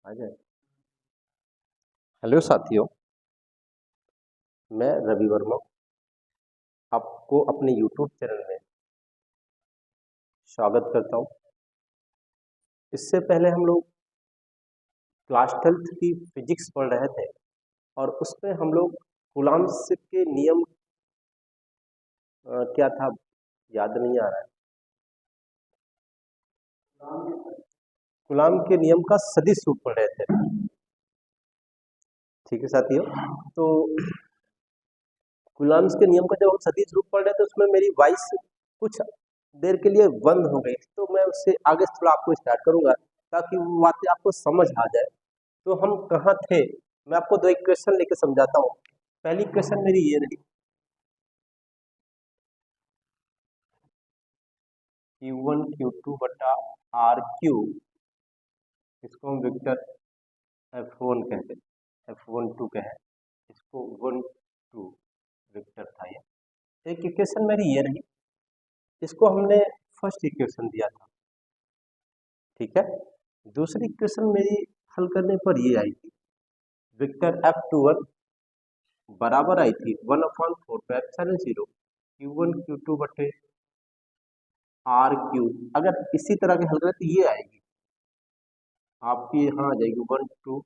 आ जाए। हेलो साथियों, मैं रवि वर्मा आपको अपने YouTube चैनल में स्वागत करता हूं। इससे पहले हम लोग क्लास 12th की फिजिक्स पढ़ रहे थे और उसमें हम लोग कूलॉम्स के नियम क्या था याद नहीं आ रहा है। कूलॉम के नियम का सदिश रूप पढ़ रहे थे। ठीक है साथियों, तो कूलॉम्स के नियम का जब हम सदिश रूप पढ़ रहे थे उसमें मेरी वॉइस कुछ देर के लिए बंद हो गई थी, तो मैं उससे आगे थोड़ा आपको स्टार्ट करूंगा ताकि वो बातें आपको समझ आ जाए। तो हम कहाँ थे, मैं आपको दो इक्वेशन लेके समझाता हूँ। पहली इक्वेशन मेरी ये रही, Q1 Q2 बटा आर क्यूब, इसको हम वेक्टर F1 कहते हैं, F12 कहें, इसको 1 2 वेक्टर था ये। एक इक्वेशन मेरी ये रही, इसको हमने फर्स्ट इक्वेशन दिया था। ठीक है, दूसरी इक्वेशन मेरी हल करने पर ये आई थी, वेक्टर F21 बराबर आई थी 1/4 Q1 Q2 बटे आर क्यूब। अगर इसी तरह के हल करें तो ये आएगी आपकी, यहाँ आ जाएगी 1 2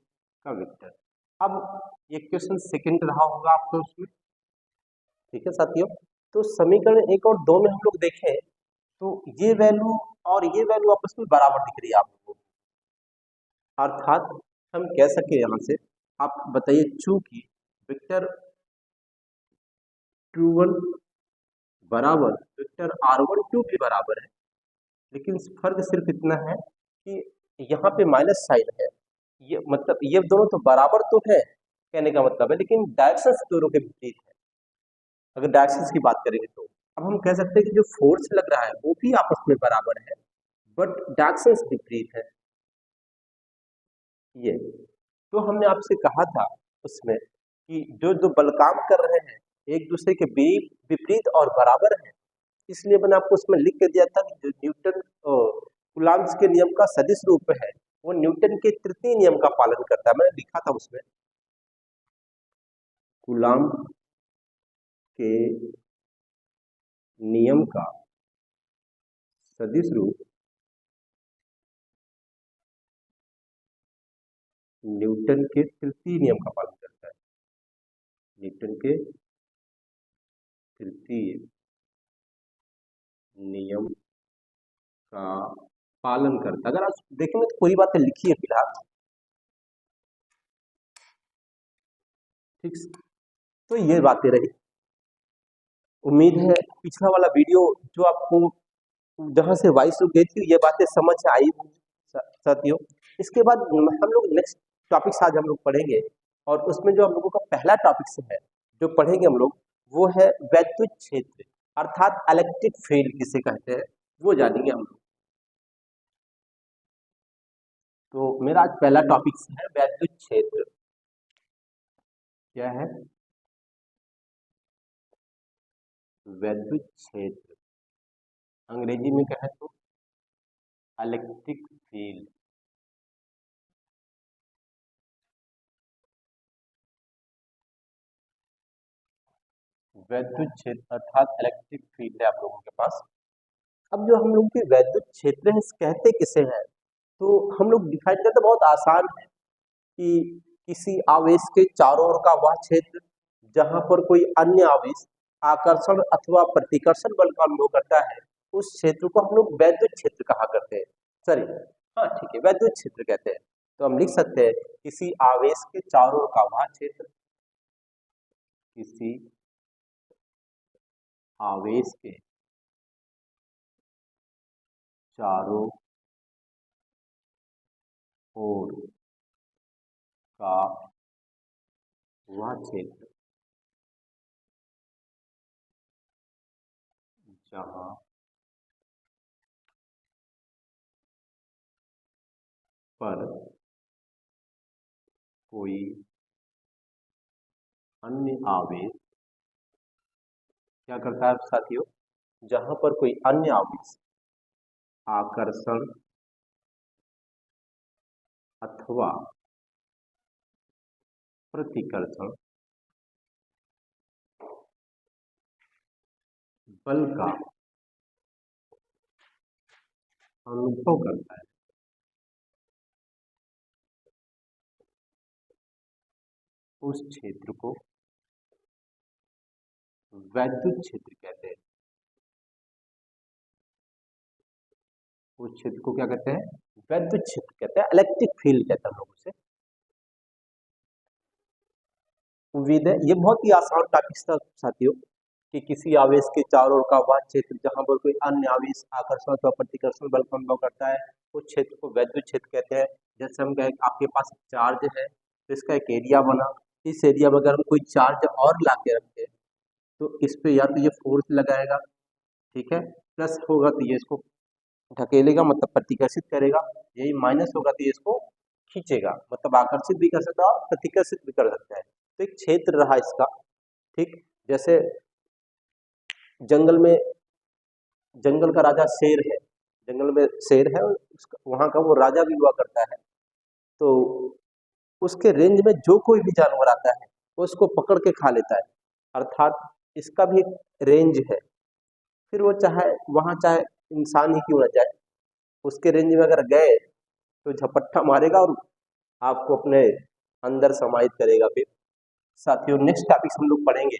का वेक्टर। अब ये क्वेश्चन सेकंड रहा होगा आपको उसमें। ठीक है साथियों, तो समीकरण 1 और 2 में हम लोग देखें तो ये वैल्यू और ये वैल्यू आपस में बराबर दिख रही है आप लोगों को। अर्थात हम कह सके यहाँ से, आप बताइए, चूंकि वेक्टर Q1 बराबर वेक्टर R12 भी बराबर है, लेकिन फर्क सिर्फ इतना है कि यहाँ पे माइनस साइन है। ये मतलब ये दोनों तो बराबर तो है, कहने का मतलब है, लेकिन डायरेक्शंस दोनों के विपरीत है। अगर डायरेक्शंस की बात करेंगे तो अब हम कह सकते हैं कि जो फोर्स लग रहा है वो भी आपस में बराबर है, बट डायरेक्शंस विपरीत है। ये तो हमने आपसे कहा था उसमें कि जो जो बल काम कर रहे हैं एक दूसरे के विपरीत और बराबर है, इसलिए मैंने आपको उसमें लिख के दिया था कि जो न्यूटन कूलॉम्स के नियम का सदिश रूप है वो न्यूटन के तृतीय नियम का पालन करता है। मैंने लिखा था उसमें, कूलॉम के नियम का सदिश रूप न्यूटन के तृतीय नियम का पालन करता है। न्यूटन के तृतीय नियम का पालन करता है। अगर आप देखेंगे तो पूरी बातें लिखी है फिलहाल। ठीक, तो ये बातें रही। उम्मीद है पिछला वाला वीडियो जो आपको जहां से वॉइस रुक गई थी ये बातें समझ आई साथियों। इसके बाद हम लोग नेक्स्ट टॉपिक्स आज हम लोग पढ़ेंगे, और उसमें जो हम लोगों का पहला टॉपिक्स है जो पढ़ेंगे हम लोग वो है वैद्युत क्षेत्र, अर्थात इलेक्ट्रिक फील्ड किसे कहते हैं वो जानेंगे हम लोग। तो मेरा आज पहला टॉपिक्स है वैद्युत क्षेत्र। क्या है वैद्युत क्षेत्र? अंग्रेजी में कहे तो इलेक्ट्रिक फील्ड। वैद्युत क्षेत्र अर्थात इलेक्ट्रिक फील्ड है आप लोगों के पास। अब जो हम लोग के वैद्युत क्षेत्र है कहते किसे हैं, तो हम लोग डिफाइन करते बहुत आसान है कि किसी आवेश के चारों ओर का वह क्षेत्र जहां पर कोई अन्य आवेश आकर्षण अथवा प्रतिकर्षण बल का अनुभव करता है, उस क्षेत्र को हम लोग वैद्युत क्षेत्र कहा करते हैं। सॉरी, हाँ ठीक है, वैद्युत क्षेत्र कहते हैं। तो हम लिख सकते हैं किसी आवेश के चारों ओर का वह क्षेत्र, किसी आवेश के चारों ओर का वह क्षेत्र जहां पर कोई अन्य आवेश क्या करता है साथियों, जहां पर कोई अन्य आवेश आकर्षण अथवा प्रतिकर्षण बल का अनुभव करता है, उस क्षेत्र को वैद्युत क्षेत्र कहते हैं। उस क्षेत्र को क्या कहते हैं? वैद्युत क्षेत्र कहते हैं, इलेक्ट्रिक फील्ड कहते हैं हम लोग उसे। उम्मीद है ये बहुत ही आसान टॉपिक था साथियों, कि किसी आवेश के चारों ओर का वह क्षेत्र जहां पर कोई अन्य आवेश आकर्षण अथवा प्रतिकर्षण बल का अनुभव करता है, उस क्षेत्र को वैद्युत क्षेत्र कहते हैं। जैसे हम कहें आपके पास चार्ज है, तो इसका एक एरिया बना, इस एरिया में अगर हम कोई चार्ज और ला के रखते हैं तो इस पे या तो ये फोर्स लगाएगा, ठीक है, प्लस होगा तो ये इसको ढकेलेगा मतलब प्रतिकर्षित करेगा, यही माइनस होगा तो ये इसको खींचेगा, मतलब आकर्षित भी कर सकता है और प्रतिकर्षित भी कर सकता है। तो एक क्षेत्र रहा इसका, ठीक। जैसे जंगल का राजा शेर है, जंगल में शेर है, वहां का वो राजा भी हुआ करता है, तो उसके रेंज में जो कोई भी जानवर आता है वो उसको पकड़ के खा लेता है, अर्थात इसका भी एक रेंज है। फिर वो चाहे इंसान ही क्यों न जाए, उसके रेंज में अगर गए तो झपट्टा मारेगा और आपको अपने अंदर समाहित करेगा। फिर साथियों नेक्स्ट टॉपिक हम लोग पढ़ेंगे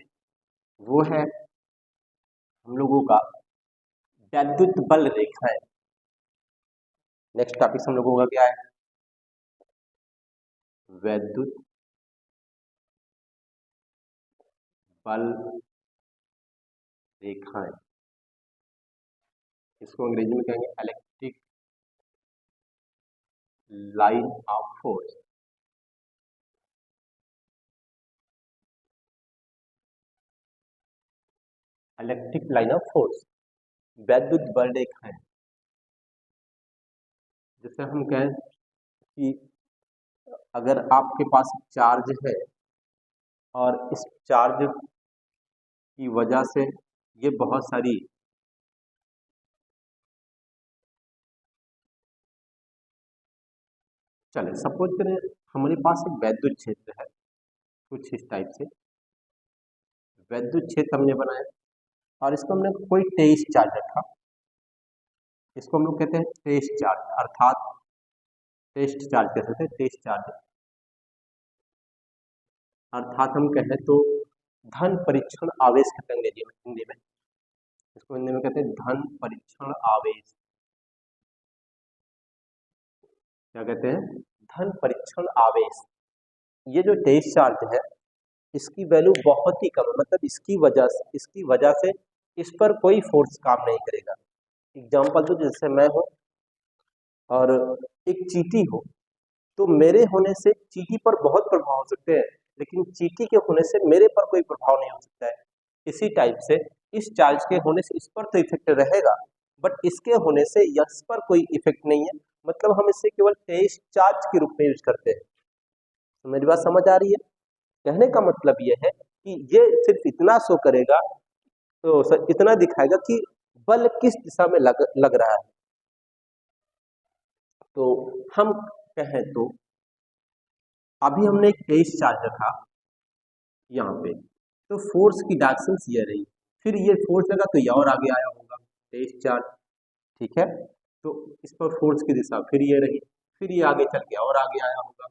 वो है हम लोगों का वैद्युत बल रेखाएं। नेक्स्ट टॉपिक हम लोगों का क्या है? वैद्युत बल रेखाएं, इसको अंग्रेजी में कहेंगे electric line of force. Electric line of force, वैद्युत बल रेखाएं। जैसे हम कहें कि अगर आपके पास चार्ज है और इस चार्ज की वजह से ये बहुत सारी चले, सपोज करें हमारे पास एक वैद्युत क्षेत्र है कुछ इस टाइप से, वैद्युत क्षेत्र हमने बनाया और इसको हमने कोई तेज चार्ज रखा, इसको हम लोग कहते हैं टेस्ट चार्ज, अर्थात टेस्ट चार्ज कह सकते हैं, टेस्ट चार्ज, अर्थात हम कहें तो धन परीक्षण आवेश कहते हैं अंग्रेजी में, हिंदी में इसको हिंदी में कहते हैं धन परीक्षण आवेश। क्या कहते हैं? धन परीक्षण आवेश। ये जो टेस्ट चार्ज है इसकी वैल्यू बहुत ही कम है, मतलब इसकी वजह से इस पर कोई फोर्स काम नहीं करेगा। एग्जाम्पल दो, जैसे मैं हूं और एक चींटी हो, तो मेरे होने से चींटी पर बहुत प्रभाव हो सकते हैं, लेकिन चींटी के होने से मेरे पर कोई प्रभाव नहीं हो सकता है। इसी टाइप से इस चार्ज के होने से इस पर तो इफेक्ट रहेगा, बट इसके होने से इस पर कोई इफेक्ट नहीं है, मतलब हम इसे केवल टेस्ट चार्ज के रूप में यूज करते हैं। तो मेरी बात समझ आ रही है? कहने का मतलब ये है कि ये सिर्फ इतना शो करेगा, तो इतना दिखाएगा कि बल किस दिशा में लग रहा है। तो हम कहें तो अभी हमने एक टेस्ट चार्ज रखा यहाँ पे, तो फोर्स की डायरेक्शन ये रही, फिर ये फोर्स लगा तो ये और आगे आया होगा टेस्ट चार्ज, ठीक है, तो इस पर फोर्स की दिशा फिर ये रही, फिर ये आगे चल गया और आगे आया होगा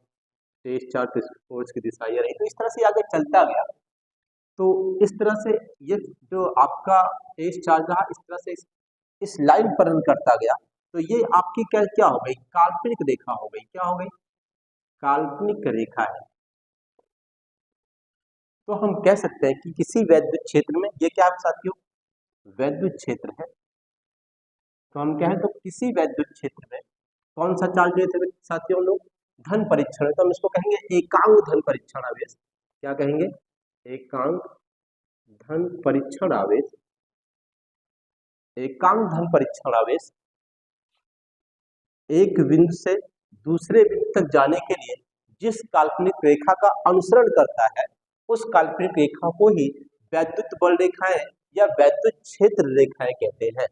टेस्ट चार्ज, फोर्स की दिशा ये रही, तो इस तरह से आगे चलता गया। तो इस तरह से ये जो आपका टेस्ट चार्ज रहा, इस तरह से इस लाइन पर रन करता गया, तो ये आपकी क्या हो गई? काल्पनिक रेखा हो गई। क्या हो गई? काल्पनिक रेखा है। तो हम कह सकते हैं कि किसी वैद्युत क्षेत्र में, ये क्या है साथियों? वैद्युत क्षेत्र है। तो हम कहें तो किसी वैद्युत क्षेत्र में कौन सा चार्ज लेते हैं साथियों लोग? धन परीक्षण है, तो हम इसको कहेंगे एकांक धन परीक्षण आवेश। क्या कहेंगे? एकांक धन परीक्षण आवेश। एकांक धन परीक्षण आवेश एक बिंदु से दूसरे बिंदु तक जाने के लिए जिस काल्पनिक रेखा का अनुसरण करता है, उस काल्पनिक रेखा को ही वैद्युत बल रेखाएं या वैद्युत क्षेत्र रेखाएं कहते हैं।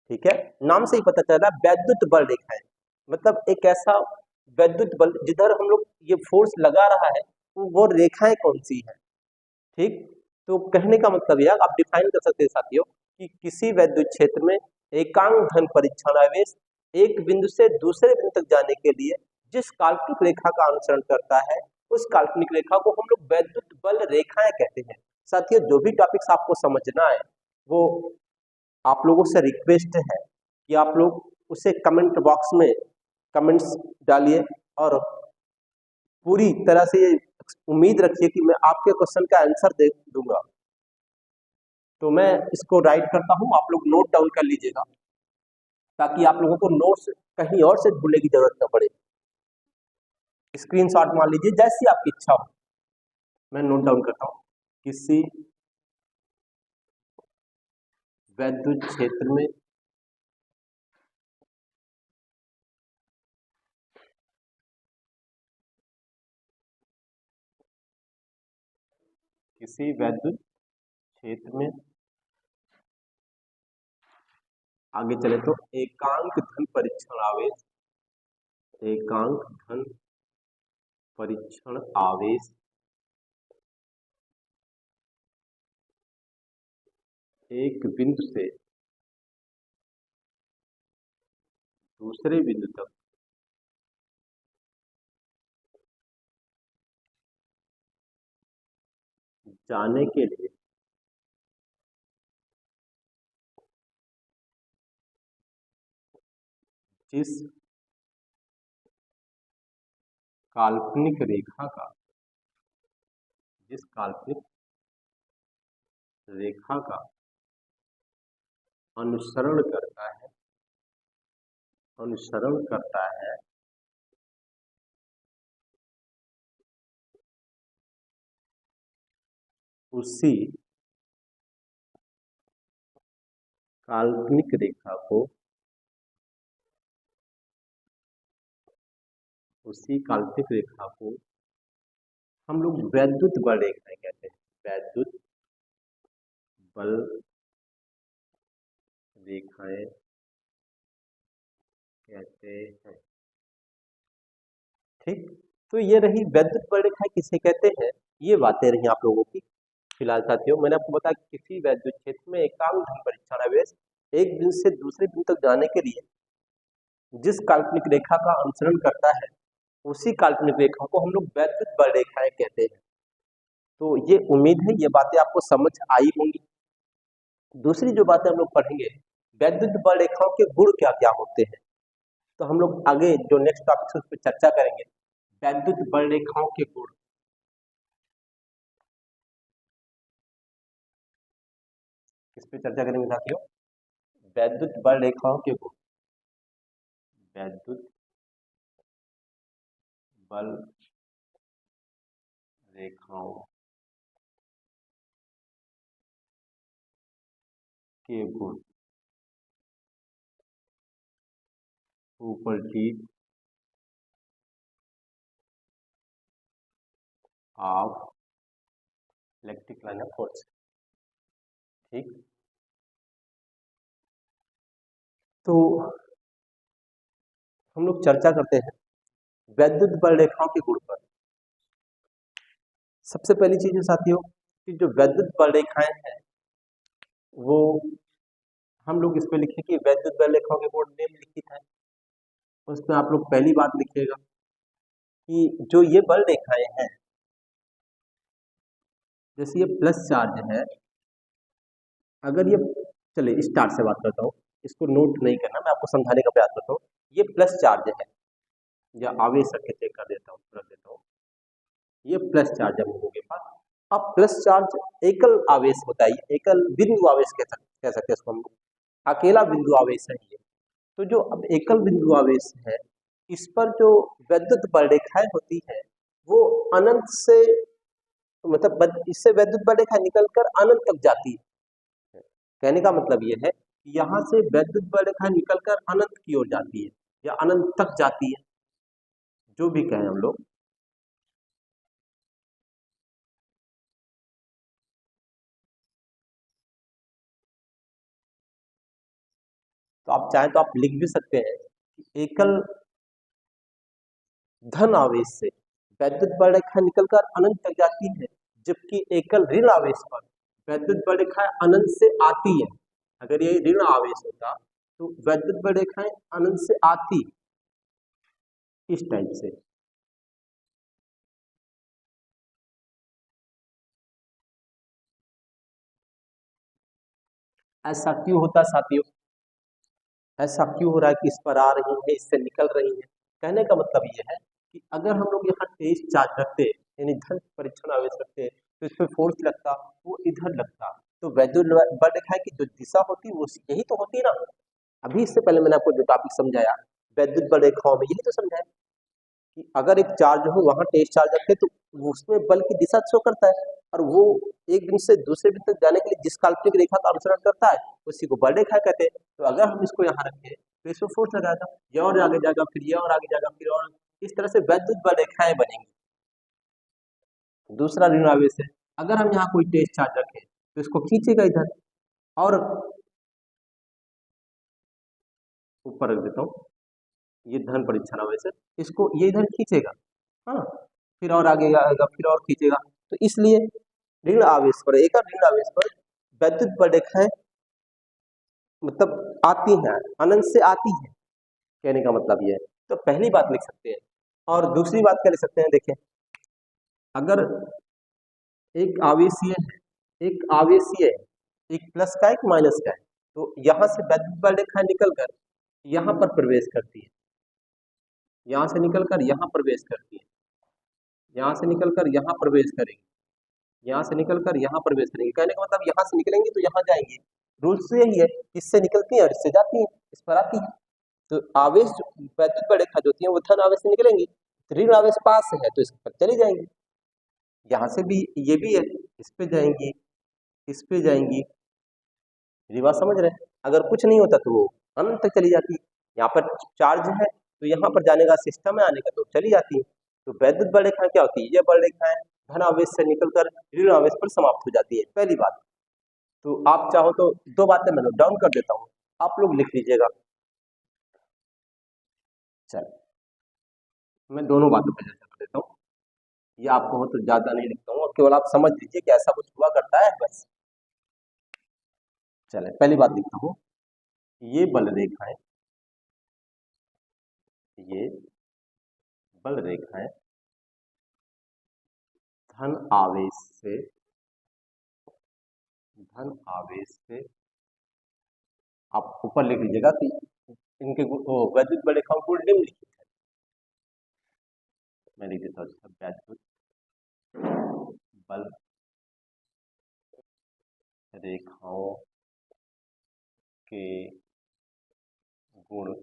ठीक है, नाम से ही पता चल रहा है वैद्युत बल रेखाएं, मतलब एक ऐसा वैद्युत बल जिधर हम लोग ये फोर्स लगा रहा है वो रेखाएं कौन सी है। ठीक, तो कहने का मतलब यह आप डिफाइन कर सकते हैं साथियों कि किसी वैद्युत क्षेत्र में एकांक धन परीक्षण आवेश एक बिंदु से दूसरे बिंदु तक जाने के लिए जिस काल्पनिक रेखा का अनुसरण करता है उस काल्पनिक रेखा को हम लोग वैद्युत बल रेखाएं कहते हैं। साथियों जो भी टॉपिक्स आपको समझना है वो आप लोगों से रिक्वेस्ट है कि आप लोग उसे कमेंट बॉक्स में कमेंट्स डालिए और पूरी तरह से ये उम्मीद रखिए कि मैं आपके क्वेश्चन का आंसर दे दूंगा। तो मैं इसको राइट करता हूं, आप लोग नोट डाउन कर लीजिएगा ताकि आप लोगों को नोट्स कहीं और से ढूंढने की जरूरत न पड़े। स्क्रीनशॉट मान लीजिए जैसी आपकी इच्छा हो। मैं नोट डाउन करता हूं, किसी वैद्युत क्षेत्र में किसी वैद्युत क्षेत्र में आगे चले तो एकांक धन परीक्षण आवेश एकांक धन परीक्षण आवेश एक बिंदु से दूसरे बिंदु तक जाने के लिए जिस काल्पनिक रेखा का जिस काल्पनिक रेखा का अनुसरण करता है उसी काल्पनिक रेखा को हम लोग वैद्युत बल रेखाएं कहते हैं। वैद्युत बल रेखाएं कहते हैं। ठीक, तो ये रही वैद्युत बल रेखाएं किसे कहते हैं, ये बातें रही आप लोगों की। फिलहाल साथियों मैंने आपको बताया कि किसी वैद्युत क्षेत्र में एकांक धन परीक्षण आवेश एक बिंदु से दूसरे बिंदु तक जाने के लिए जिस काल्पनिक रेखा का अनुसरण करता है उसी काल्पनिक रेखा को हम लोग वैद्युत बल रेखाएं कहते हैं। तो ये उम्मीद है ये बातें आपको समझ आई होंगी। दूसरी जो बातें हम लोग पढ़ेंगे, वैद्युत बल रेखाओं के गुण क्या क्या होते हैं, तो हम लोग आगे जो नेक्स्ट टॉपिक है उस पर चर्चा करेंगे। वैद्युत बल रेखाओं के गुण, किस पे चर्चा करेंगे साथियों, वैद्युत बल रेखाओं के गुण। वैद्युत बल रेखाओं के गुण, properties of electric line of force. ठीक, तो हम लोग चर्चा करते हैं वैद्युत बल रेखाओं के गुण पर। सबसे पहली चीज है साथियों कि जो वैद्युत बल रेखाएं हैं वो हम लोग इस पे लिखे कि वैद्युत बल रेखाओं के गुण निम्नलिखित है। उसमें आप लोग पहली बात लिखिएगा कि जो ये बल रेखाएं हैं, जैसे ये प्लस चार्ज है, अगर ये, चलिए स्टार से बात करता हूँ, इसको नोट नहीं करना, मैं आपको समझाने का प्रयास करता हूँ। ये प्लस चार्ज है या आवेश रख के चेक कर देता हूँ, रख देता हूँ, ये प्लस चार्ज है हम लोगों के पास। अब प्लस चार्ज एकल आवेश होता है, एकल बिंदु आवेश कह सकते हैं इसको हम लोग, अकेला बिंदु आवेश है ये। तो जो अब एकल बिंदु आवेश है इस पर जो वैद्युत बल रेखाएं होती है वो अनंत से, मतलब इससे वैद्युत बल रेखा निकलकर अनंत तक जाती है। कहने का मतलब ये है कि यहाँ से वैद्युत बल रेखा निकलकर अनंत की ओर जाती है या अनंत तक जाती है, जो भी कहें हम लोग। तो आप चाहें तो आप लिख भी सकते हैं कि एकल धन आवेश से वैद्युत बल रेखा निकलकर अनंत तक जाती है, जबकि एकल ऋण आवेश पर वैद्युत बल रेखाएं अनंत से आती है। अगर ये ऋण आवेश होता तो वैद्युत बल रेखाएं अनंत से आती इस टाइप से। ऐसा क्यों होता साथियों? ऐसा क्यों हो रहा है कि इस पर आ रही है, इससे निकल रही है? कहने का मतलब ये है कि अगर हम लोग यहाँ तेज चार्ज रखते, यानी धन परीक्षण आवेश रखते, तो इस पर फोर्स लगता, वो इधर लगता, तो वैद्युत बल रेखा की जो दिशा होती वो यही तो होती ना। अभी इससे पहले मैंने आपको जो टॉपिक समझाया वैद्युत बल रेखाओं में, यही तो समझाया कि अगर एक चार्ज हो वहां तेज चार्ज रखे तो उसमें बल की दिशा शो करता है, और वो एक बिंदु से दूसरे बिंदु तक जाने के लिए जिस काल्पनिक रेखा का अनुसरण करता है उसी को बल रेखा कहते हैं। तो अगर हम इसको यहाँ रखें तो इसमें फोर्स लगाएगा, ये और आगे जाएगा, फिर ये और आगे जाएगा, फिर और इस तरह से वैद्युत बल रेखाएं बनेंगी। दूसरा ऋण आवेश है, अगर हम यहाँ कोई तेज चार्ज रखें तो इसको खींचेगा इधर, और ऊपर रख देता हूँ, ये धन परीक्षण आवेश है, इसको ये इधर खींचेगा, हाँ, फिर और आगे आएगा, फिर और खींचेगा। तो इसलिए ऋण आवेश पर, एक ऋण आवेश पर वैद्युत बल रेखाएं मतलब आती हैं, अनंत से आती हैं, कहने का मतलब ये है। तो पहली बात लिख सकते हैं। और दूसरी बात क्या लिख सकते हैं, देखिए, अगर एक आवेशीय है, एक आवेशीय है, एक प्लस का एक माइनस का है, तो यहां से वैद्युत बल रेखा निकलकर यहां पर प्रवेश करती है, यहां से निकलकर यहां प्रवेश करती है, यहां से निकलकर यहां प्रवेश करेगी, यहाँ से निकलकर यहाँ प्रवेश करेंगे। कहने का मतलब यहाँ से निकलेंगे तो यहाँ जाएंगे। रूल्स तो यही है, इससे निकलती है और इससे जाती है, इस पर आती है। तो आवेश वैद्युत बल रेखा जो होती है वो धन आवेश से निकलेंगी, तो ऋण आवेश पास है तो इस पर चली जाएंगी। यहाँ से भी ये भी है, इस पे जाएंगी, इस पे जाएंगी। ये बात समझ रहे हैं? अगर कुछ नहीं होता तो वो अनंत तक चली जाती है। यहाँ पर चार्ज है तो यहाँ पर जाने का सिस्टम है, आने का तो चली जाती है। तो वैद्युत बल रेखा क्या होती है? ये बल रेखाएं धन आवेश से निकलकर ऋण आवेश पर समाप्त हो जाती है, पहली बात। तो आप चाहो तो दो बातें मैं नोट डाउन कर देता हूँ, आप लोग लिख लीजिएगा। चल, मैं दोनों बातों पर चर्चा कर देता हूँ, ये आपको हो तो ज्यादा नहीं लिखता हूँ, और केवल आप समझ लीजिए कि ऐसा कुछ हुआ करता है, बस। चले, पहली बात लिखता हूँ, ये बल रेखाएं, ये बल रेखाएं धन आवेश से, धन आवेश से, आप ऊपर लिख लीजिएगा कि इनके वैद्युत बल रेखाओं को निम्नलिखित है। मैं लिख देता हूँ वैद्युत बल रेखाओं के गुण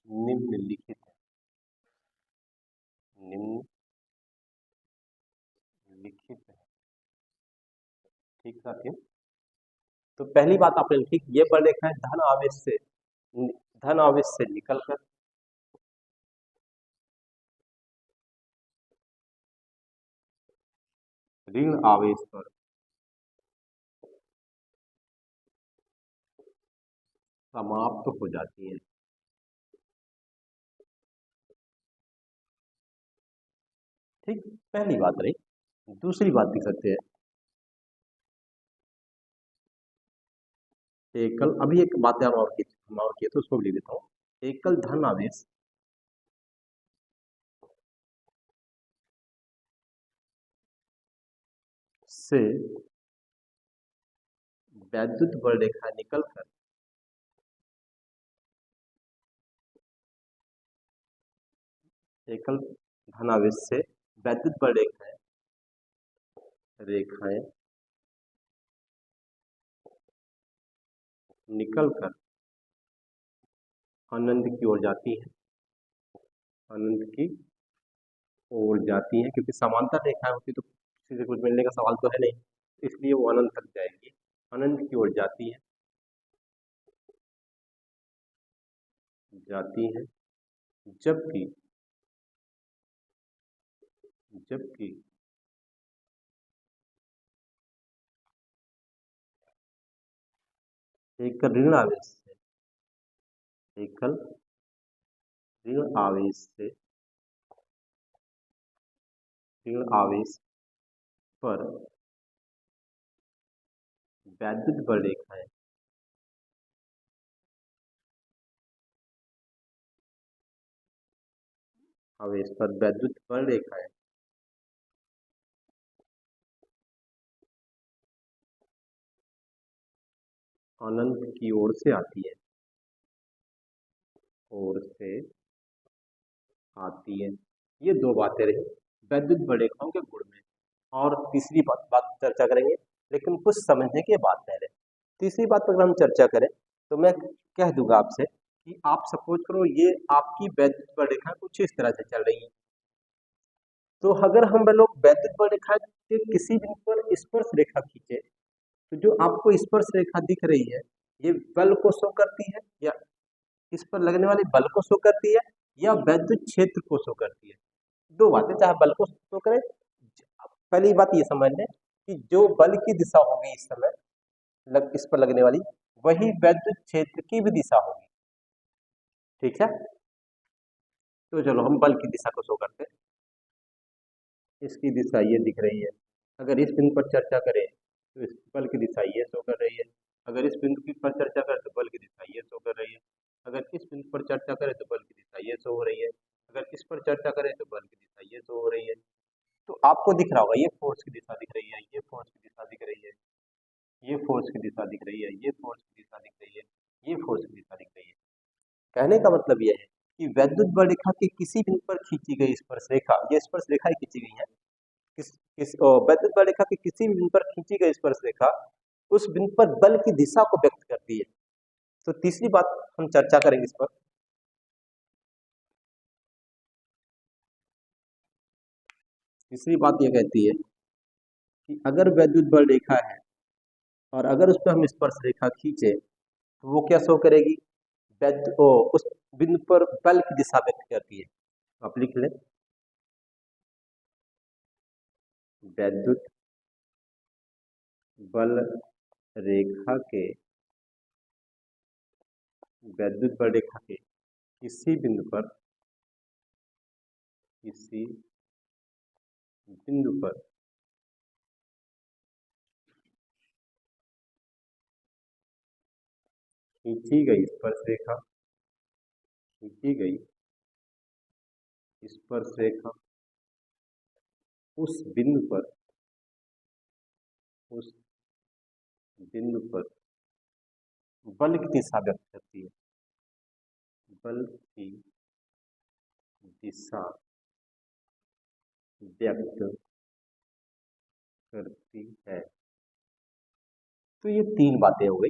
निम्नलिखित है, निम्नलिखित है। ठीक साथियों, तो पहली बात आपने लिखी, ये बल रेखाएं धन आवेश से निकलकर ऋण आवेश पर समाप्त हो जाती है। ठीक, पहली बात रही। दूसरी बात लिख सकते हैं, एकल, अभी एक बात हम और की तो उसको भी लिख देता हूँ, एकल धन आवेश से वैद्युत बल रेखा निकलकर एकल धन आवेश से वैद्युत बल रेखाएं निकलकर अनंत की ओर जाती है, अनंत की ओर जाती है, क्योंकि समांतर रेखाएं होती तो किसी से कुछ मिलने का सवाल तो है नहीं, इसलिए वो अनंत तक जाएगी, अनंत की ओर जाती है, जाती है। जबकि जबकि एकल ऋण आवेश से, एकल ऋण आवेश से ऋण आवेश पर वैद्युत बल रेखाएं आवेश पर वैद्युत बल रेखाएं अनंत की ओर से आती है, ओर से आती है। ये दो बातें रही वैद्युत बल रेखाओं के गुण में। और तीसरी बात चर्चा करेंगे, लेकिन कुछ समझने के बाद पहले तीसरी बात पर अगर हम चर्चा करें तो मैं कह दूंगा आपसे कि आप सपोज करो ये आपकी वैद्युत बल रेखा कुछ इस तरह से चल रही है। तो अगर हम लोग वैद्युत बल रेखा के किसी बिंदु पर स्पर्श रेखा खींचे तो जो आपको स्पर्श रेखा दिख रही है ये बल को शो करती है, या इस पर लगने वाले बल को शो करती है, या वैद्युत क्षेत्र को शो करती है। दो बातें, चाहे बल को शो करे। पहली बात ये समझ लें कि जो बल की दिशा होगी इस समय इस पर लगने वाली, वही वैद्युत क्षेत्र की भी दिशा होगी। ठीक है, तो चलो हम बल की दिशा को शो करते हैं। इसकी दिशा ये दिख रही है। अगर इस बिंदु पर चर्चा करें तो इस बल की दिशा ये शो कर रही है। अगर इस बिंदु की पर चर्चा करें तो बल की दिशा ये शो कर रही है। अगर इस बिंदु पर चर्चा करें तो बल की दिशा ये शो हो रही है। अगर इस पर चर्चा करें तो बल की दिशा ये शो हो रही है। तो आपको दिख रहा होगा ये फोर्स की दिशा दिख रही है, ये फोर्स की दिशा दिख रही है, ये फोर्स की दिशा दिख रही है, ये फोर्स की दिशा दिख रही है, ये फोर्स की दिशा दिख रही है। कहने का मतलब यह है कि वैद्युत बल रेखा के किसी बिंदु पर खींची गई स्पर्श रेखा, ये स्पर्श रेखा ही खींची गई है, वैद्युत बल रेखा के किसी भी बिंदु पर खींची गई स्पर्श रेखा उस बिंदु पर बल की दिशा को व्यक्त करती है। तो तीसरी बात हम चर्चा करेंगे इस पर। तीसरी बात यह कहती है कि अगर वैद्युत बल रेखा है और अगर उस पर हम स्पर्श रेखा खींचे तो वो क्या शो करेगी, उस बिंदु पर बल की दिशा व्यक्त करती है। आप लिख लें, वैद्युत बल रेखा के वैद्युत बल रेखा के किसी बिंदु पर खींची गई स्पर्श रेखा खींची गई स्पर्श रेखा उस बिंदु पर बल की दिशा व्यक्त करती है, बल की दिशा व्यक्त करती है। तो ये तीन बातें हो गई।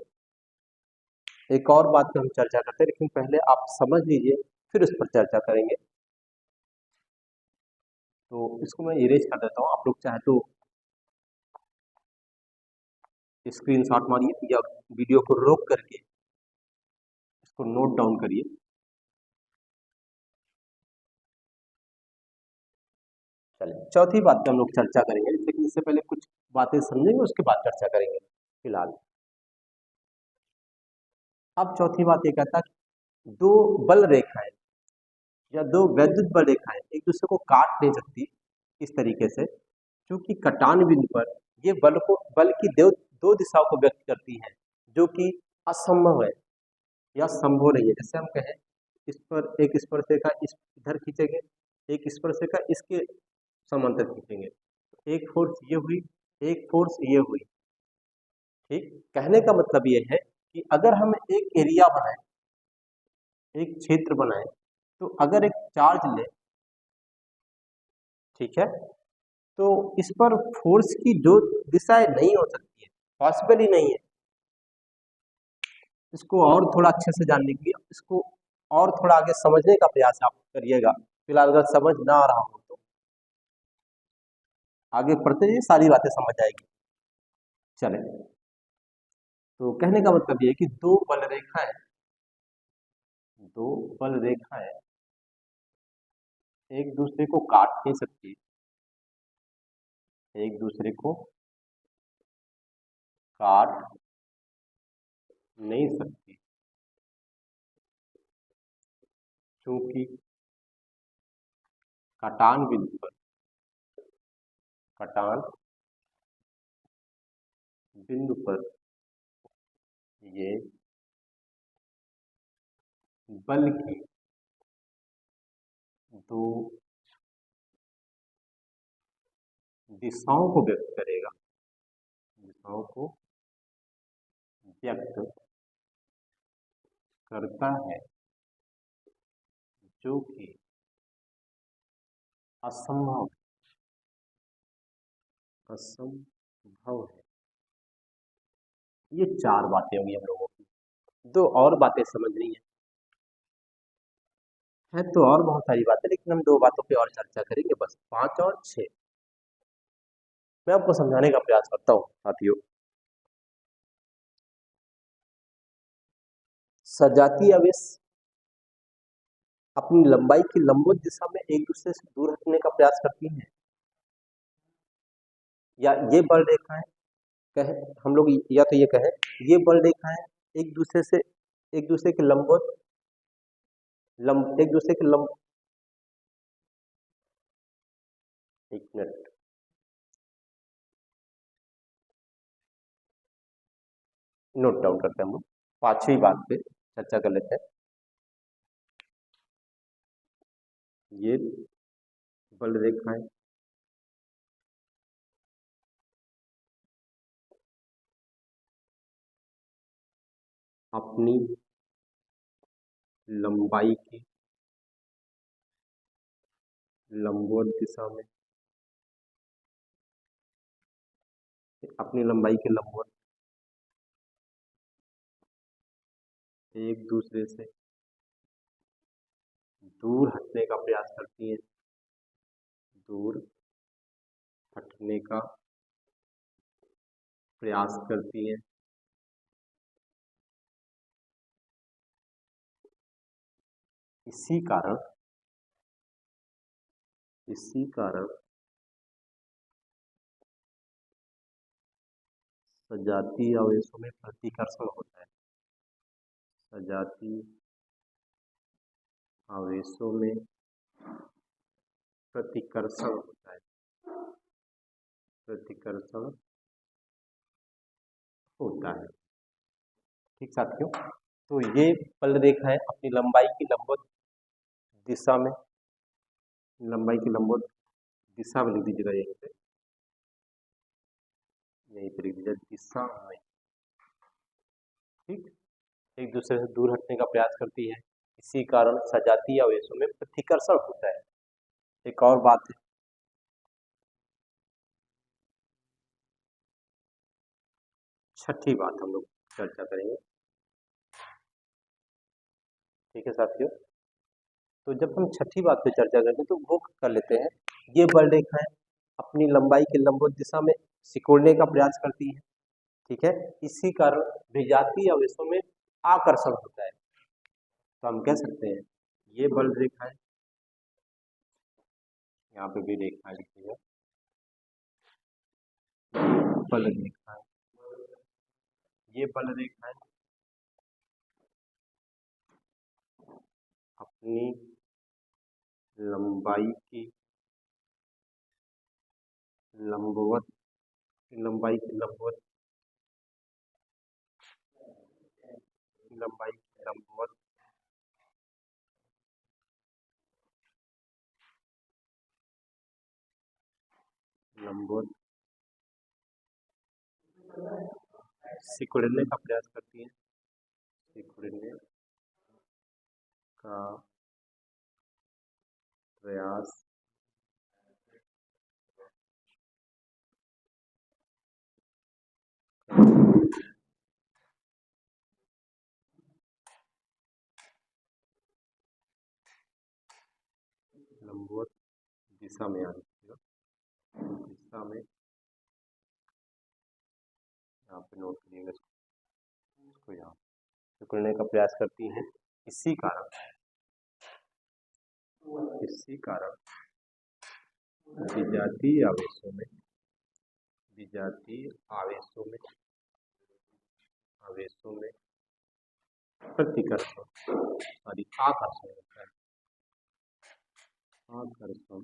एक और बात पे हम चर्चा करते हैं, लेकिन पहले आप समझ लीजिए फिर उस पर चर्चा करेंगे। तो इसको मैं इरेज कर देता हूँ, आप लोग चाहे तो स्क्रीनशॉट मारिए या वीडियो को रोक करके इसको नोट डाउन करिए। चलिए चौथी बात पे हम लोग चर्चा करेंगे, लेकिन इससे पहले कुछ बातें समझेंगे उसके बाद चर्चा करेंगे। फिलहाल अब चौथी बात ये कहता है कि दो बल रेखाएं या दो वैद्युत बल रेखाएं एक दूसरे को काट नहीं सकती इस तरीके से, क्योंकि कटान बिंदु पर ये बल की दो दिशाओं को व्यक्त करती हैं, जो कि असंभव है या संभव नहीं है। जैसे हम कहें इस पर एक स्पर्श रेखा इस इधर खींचेंगे, एक स्पर्श रेखा इसके समांतर खींचेंगे, एक फोर्स ये हुई, एक फोर्स ये हुई। ठीक, कहने का मतलब ये है कि अगर हम एक एरिया बनाए, एक क्षेत्र बनाए, तो अगर एक चार्ज ले, ठीक है, तो इस पर फोर्स की जो दिशाएं नहीं हो सकती है, पॉसिबल ही नहीं है। इसको और थोड़ा अच्छे से जानने के लिए इसको और थोड़ा आगे समझने का प्रयास आप करिएगा। फिलहाल अगर समझ ना आ रहा हो तो आगे पढ़ते जाइए, सारी बातें समझ आएगी। चले, तो कहने का मतलब ये है कि दो बल रेखाएं एक दूसरे को काट नहीं सकती, एक दूसरे को काट नहीं सकती, क्योंकि कटान बिंदु पर, कटान बिंदु पर ये बल की दो दिशाओं को व्यक्त करेगा, दिशाओं को व्यक्त करता है, जो कि असंभव है। ये चार बातें होंगी हम लोगों की, दो और बातें समझनी है तो और बहुत सारी बातें, लेकिन हम दो बातों पे और चर्चा करेंगे बस, 5 और 6। मैं आपको समझाने का प्रयास करता हूँ साथियों। सजातीय आवेश अपनी लंबाई की लंबवत दिशा में एक दूसरे से दूर हटने का प्रयास करती हैं, या ये बल रेखाएं कहें हम लोग, या तो ये कहें ये बल रेखाएं एक दूसरे से, एक दूसरे के लंबवत एक दूसरे के एक मिनट, नोट डाउन करते हैं हम लोग, 5वीं बात पे चर्चा कर लेते हैं। ये बल रेखाएं अपनी लंबाई की लंबवत दिशा में, अपनी लंबाई के लंबवत एक दूसरे से दूर हटने का प्रयास करती हैं, दूर हटने का प्रयास करती हैं। इसी कारण सजातीय आवेशों में प्रतिकर्षण होता है, सजातीय आवेशों में प्रतिकर्षण होता है, प्रतिकर्षण होता है। ठीक साथियों, तो ये बल रेखाएं अपनी लंबाई की लंबवत दिशा में, लंबाई की लंबवत दिशा में लिख दीजिएगा, यहीं पे लिख दीजिए दिशा में, ठीक, एक दूसरे से दूर हटने का प्रयास करती है, इसी कारण सजातीय आवेशों में प्रतिकर्षण होता है। एक और बात है, छठी बात हम लोग चर्चा करेंगे। ठीक है साथियों, तो जब हम छठी बात पे चर्चा करते हैं तो वो कर लेते हैं, ये बल रेखाएं अपनी लंबाई की लंबवत दिशा में सिकोड़ने का प्रयास करती है, ठीक है, इसी कारण विजातीय आवेशों में आकर्षण होता है। तो हम कह सकते हैं ये बल रेखाएं, यहाँ पे भी रेखाएं लिखी है, बल रेखाएं, ये बल रेखाएं अपनी लंबाई की लंबवत लंबाई की लंबवत लंबाई की लंबवत लंबवत सिकुड़ने का प्रयास करती है, सिकुड़ने का प्रयास लंबवत दिशा में, दिशा में, यहाँ पे नोट करिएगा इसको, यहाँ सिकुड़ने का प्रयास करती हैं, इसी कारण विजातीय आवेशों में प्रतिकर्षण आकर्षण होता है। आकर्षण।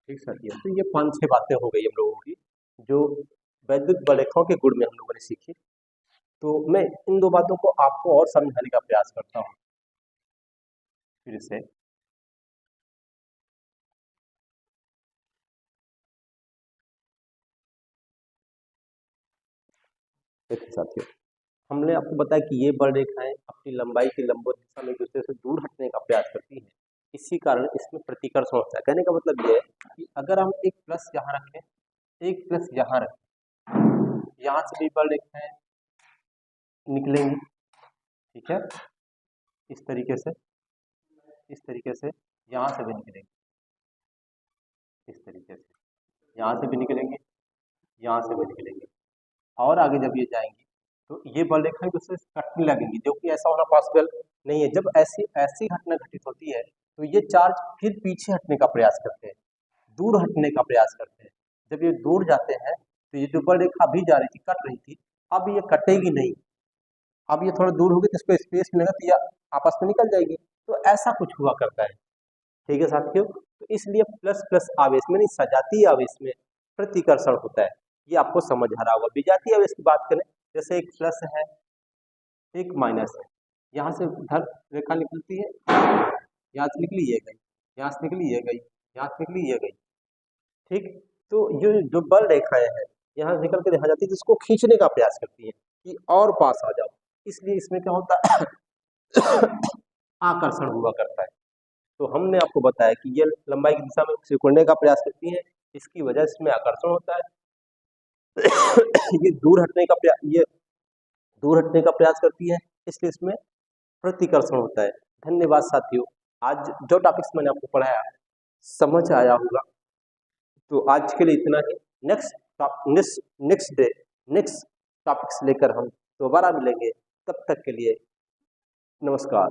ठीक साथियों, तो ये 5-6 बातें हो गई हम लोगों की जो वैद्युत बलेखाओं के गुण में हम लोगों ने सीखी। तो मैं इन 2 बातों को आपको और समझाने का प्रयास करता हूँ फिर से। देखिए साथियों, हमने आपको बताया कि ये बल रेखाएं अपनी लंबाई की लंबवत दिशा में एक दूसरे से दूर हटने का प्रयास करती हैं। इसी कारण इसमें प्रतिकर्षण होता है। कहने का मतलब ये है कि अगर हम एक प्लस यहाँ रखें, एक प्लस यहाँ रखें, यहाँ से भी बल रेखाएं निकलेंगी, ठीक है, इस तरीके से, इस तरीके से यहाँ से भी निकलेंगे, इस तरीके से यहाँ से भी निकलेंगे, यहाँ से भी निकलेंगे, और आगे जब ये जाएंगी तो ये बल रेखाएं दूसरे से कटने लगेंगी, जो कि ऐसा होना पॉसिबल नहीं है। जब ऐसी ऐसी घटना घटित होती है तो ये चार्ज फिर पीछे हटने का प्रयास करते हैं, दूर हटने का प्रयास करते हैं। जब ये दूर जाते हैं तो ये जो बल रेखा अभी जा रही थी, कट रही थी, अब ये कटेगी नहीं, अब ये थोड़ा दूर होगी तो इसको स्पेस मिलेगा तो ये आपस में निकल जाएगी। तो ऐसा कुछ हुआ करता है, ठीक है साथियों। तो इसलिए प्लस प्लस आवेश में नहीं, सजातीय आवेश में प्रतिकर्षण होता है। ये आपको समझ आ रहा होगा। विजातीय आवेश की बात करें, जैसे एक प्लस है, एक माइनस है, यहाँ से धन रेखा निकलती है, यहाँ से निकली ये गई, यहाँ से निकली ये गई, यहाँ से निकली ये गई, ठीक। तो ये जो बल रेखाएं हैं यहाँ निकल के देखा जाती है, जिसको खींचने का प्रयास करती है कि और पास आ जाओ। इसलिए इसमें क्या होता है आकर्षण हुआ करता है। तो हमने आपको बताया कि ये लंबाई की दिशा में सिकुड़ने का प्रयास करती है, इसकी वजह से इसमें आकर्षण होता है। ये दूर हटने का प्रयास करती है, इसलिए इसमें प्रतिकर्षण होता है। धन्यवाद साथियों, आज जो टॉपिक्स मैंने आपको पढ़ाया समझ आया होगा। तो आज के लिए इतना ही। नेक्स्ट डे नेक्स्ट टॉपिक्स लेकर हम दोबारा मिलेंगे। तब तक के लिए नमस्कार।